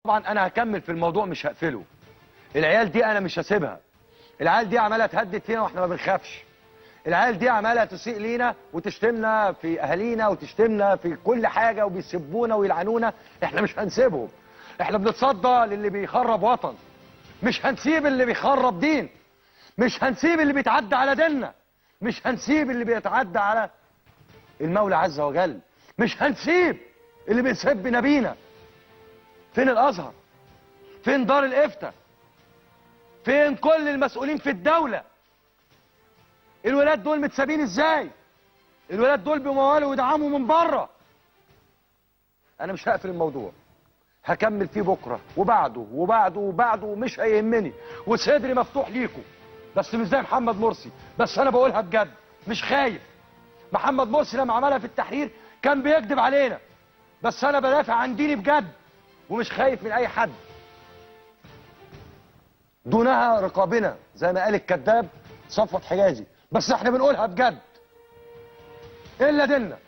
طبعا انا هكمل في الموضوع مش هقفله. العيال دي انا مش هسيبها. العيال دي عماله تهدد فينا واحنا ما بنخافش. العيال دي عماله تسيء لينا وتشتمنا في اهالينا وتشتمنا في كل حاجه وبيسبونا ويلعنونا. احنا مش هنسيبهم. احنا بنتصدى للي بيخرب وطن. مش هنسيب اللي بيخرب دين. مش هنسيب اللي بيتعدى على ديننا. مش هنسيب اللي بيتعدى على المولى عز وجل. مش هنسيب اللي بيسب نبينا. فين الازهر؟ فين دار الافتاء؟ فين كل المسؤولين في الدولة؟ الولاد دول متسابين ازاي؟ الولاد دول بيمولوا ويدعموا من بره. انا مش هقفل الموضوع، هكمل فيه بكره وبعده وبعده وبعده، مش هيهمني، وصدري مفتوح ليكم، بس مش زي محمد مرسي. بس انا بقولها بجد، مش خايف. محمد مرسي لما عملها في التحرير كان بيكذب علينا، بس انا بدافع عن ديني بجد ومش خايف من اي حد. دونها رقابنا زي ما قال الكذاب صفوت حجازي، بس احنا بنقولها بجد. الا ديننا.